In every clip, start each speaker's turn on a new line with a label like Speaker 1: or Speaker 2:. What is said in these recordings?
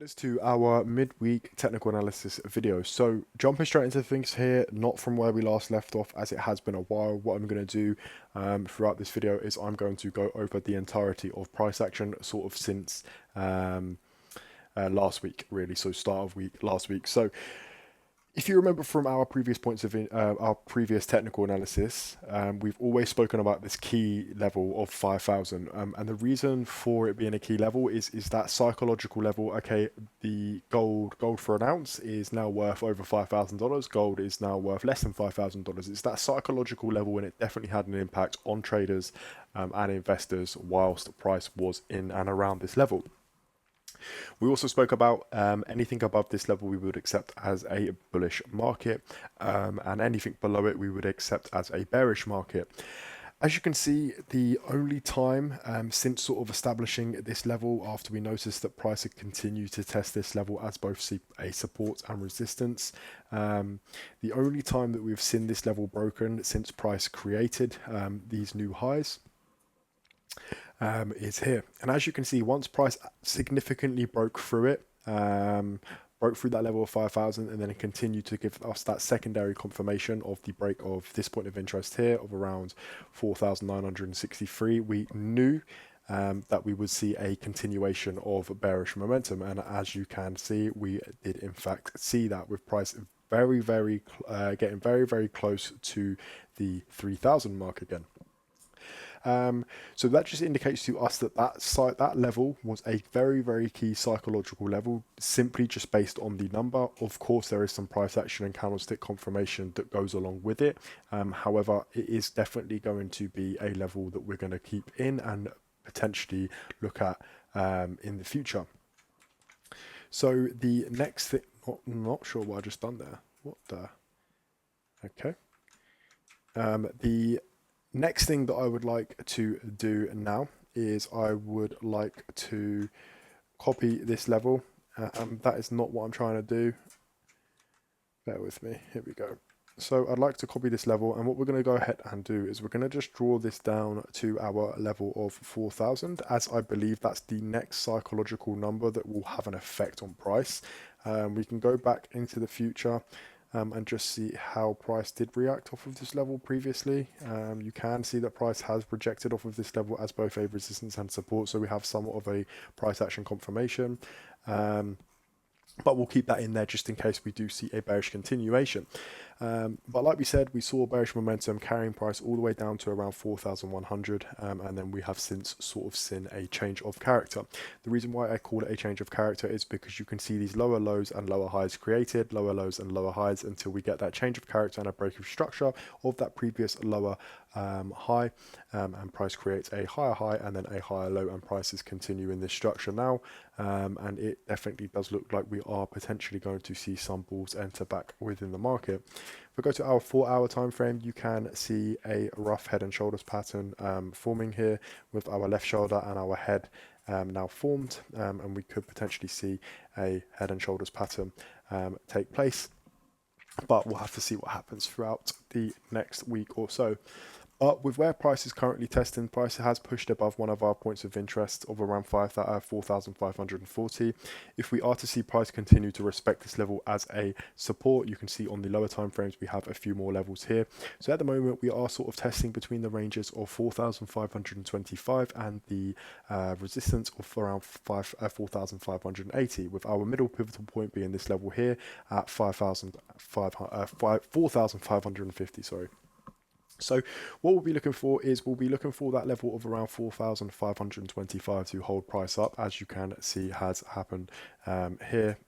Speaker 1: It's to our midweek technical analysis video. So jumping straight into things here, not from where we last left off, as it has been a while. What I'm going to do throughout this video is I'm going to go over the entirety of price action, sort of since last week, really. So start of week last week. So if you remember from our previous points of our previous technical analysis, we've always spoken about this key level of 5,000, and the reason for it being a key level is that psychological level. Okay, the gold for an ounce is now worth over $5,000. Gold is now worth less than $5,000. It's that psychological level, and it definitely had an impact on traders and investors whilst the price was in and around this level. We also spoke about anything above this level we would accept as a bullish market, and anything below it we would accept as a bearish market. As you can see, the only time since sort of establishing this level, after we noticed that price had continued to test this level as both a support and resistance, the only time that we've seen this level broken since price created these new highs is here. And as you can see, once price significantly broke through it, broke through that level of 5,000, and then it continued to give us that secondary confirmation of the break of this point of interest here of around 4,963, we knew that we would see a continuation of bearish momentum. And as you can see, we did in fact see that, with price getting very close to the 3,000 mark again. So that just indicates to us that that level was a very key psychological level, simply just based on the number. Of course, there is some price action and candlestick confirmation that goes along with it. However, it is definitely going to be a level that we're going to keep in and potentially look at in the future. So the next thing, not sure what I just done there. What the? Okay. The next thing that I would like to do now is I would like to copy this level. That is not what I'm trying to do. Bear with me. Here we go. So I'd like to copy this level, and what we're going to go ahead and do is we're going to just draw this down to our level of 4,000, as I believe that's the next psychological number that will have an effect on price. We can go back into the future and just see how price did react off of this level previously. You can see that price has projected off of this level as both a resistance and support, so we have somewhat of a price action confirmation. But we'll keep that in there just in case we do see a bearish continuation. But like we said, we saw bearish momentum carrying price all the way down to around 4,100, and then we have since sort of seen a change of character. The reason why I call it a change of character is because you can see these lower lows and lower highs created, lower lows and lower highs, until we get that change of character and a break of structure of that previous lower high, and price creates a higher high and then a higher low, and prices continue in this structure now, and it definitely does look like we are potentially going to see some bulls enter back within the market. If we go to our 4-hour time frame, you can see a rough head and shoulders pattern forming here, with our left shoulder and our head now formed, and we could potentially see a head and shoulders pattern take place, but we'll have to see what happens throughout the next week or so. But with where price is currently testing, price has pushed above one of our points of interest of around 4,540. If we are to see price continue to respect this level as a support, you can see on the lower time frames we have a few more levels here. So at the moment we are sort of testing between the ranges of 4,525 and the resistance of around 4,580, with our middle pivotal point being this level here at 4,550. Sorry. So what we'll be looking for is we'll be looking for that level of around 4,525 to hold price up, as you can see has happened here,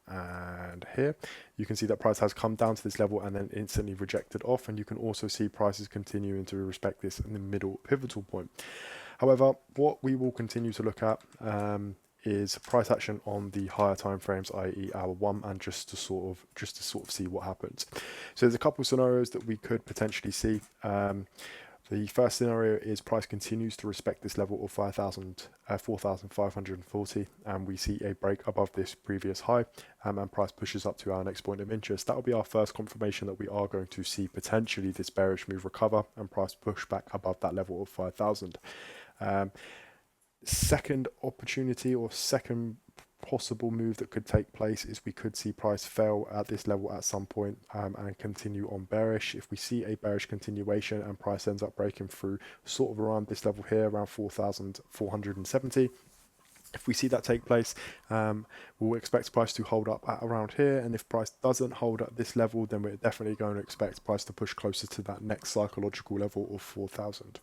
Speaker 1: and here. You can see that price has come down to this level and then instantly rejected off, and you can also see prices continuing to respect this in the middle pivotal point. However, what we will continue to look at is price action on the higher time frames, i.e. hour 1, and just to sort of see what happens. So there's a couple of scenarios that we could potentially see. The first scenario is price continues to respect this level of 4,540, and we see a break above this previous high, and price pushes up to our next point of interest. That will be our first confirmation that we are going to see potentially this bearish move recover and price push back above that level of 5,000. Second opportunity, or second possible move that could take place is we could see price fail at this level at some point and continue on bearish. If we see a bearish continuation and price ends up breaking through sort of around this level here, around 4,470, if we see that take place, we'll expect price to hold up at around here, and if price doesn't hold at this level, then we're definitely going to expect price to push closer to that next psychological level of 4,000.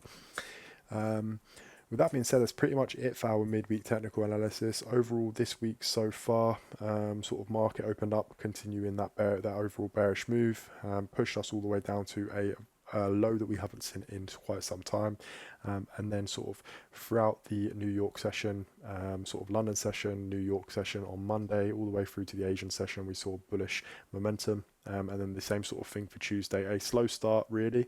Speaker 1: With that being said, that's pretty much it for our midweek technical analysis. Overall, this week so far, sort of market opened up, continuing that overall bearish move, pushed us all the way down to a low that we haven't seen in quite some time, and then sort of throughout the New York session, sort of London session, New York session on Monday, all the way through to the Asian session, we saw bullish momentum, and then the same sort of thing for Tuesday, a slow start really,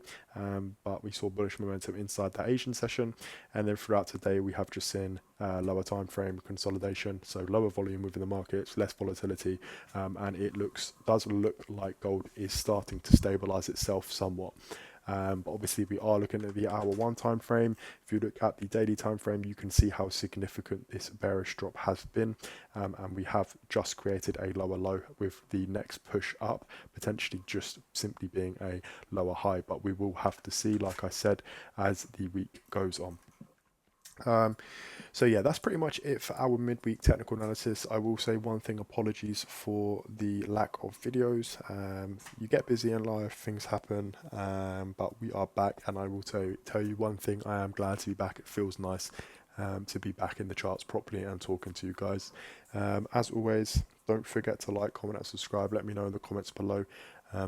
Speaker 1: but we saw bullish momentum inside that Asian session, and then throughout today we have just seen lower time frame consolidation, so lower volume within the markets, less volatility, and it does look like gold is starting to stabilize itself somewhat. But obviously we are looking at the hour 1 time frame. If you look at the daily time frame, you can see how significant this bearish drop has been, and we have just created a lower low, with the next push up potentially just simply being a lower high, but we will have to see, like I said, as the week goes on. So yeah, that's pretty much it for our midweek technical analysis. I will say one thing: apologies for the lack of videos. You get busy in life, things happen, but we are back, and I will tell you one thing: I am glad to be back. It feels nice to be back in the charts properly and talking to you guys. As always, don't forget to like, comment, and subscribe. Let me know in the comments below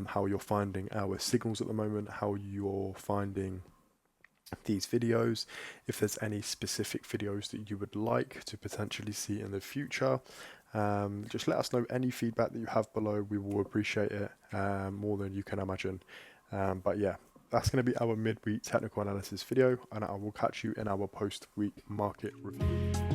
Speaker 1: how you're finding our signals at the moment, how you're finding these videos, if there's any specific videos that you would like to potentially see in the future. Just let us know any feedback that you have below. We will appreciate it more than you can imagine. But yeah, that's going to be our midweek technical analysis video, and I will catch you in our post-week market review.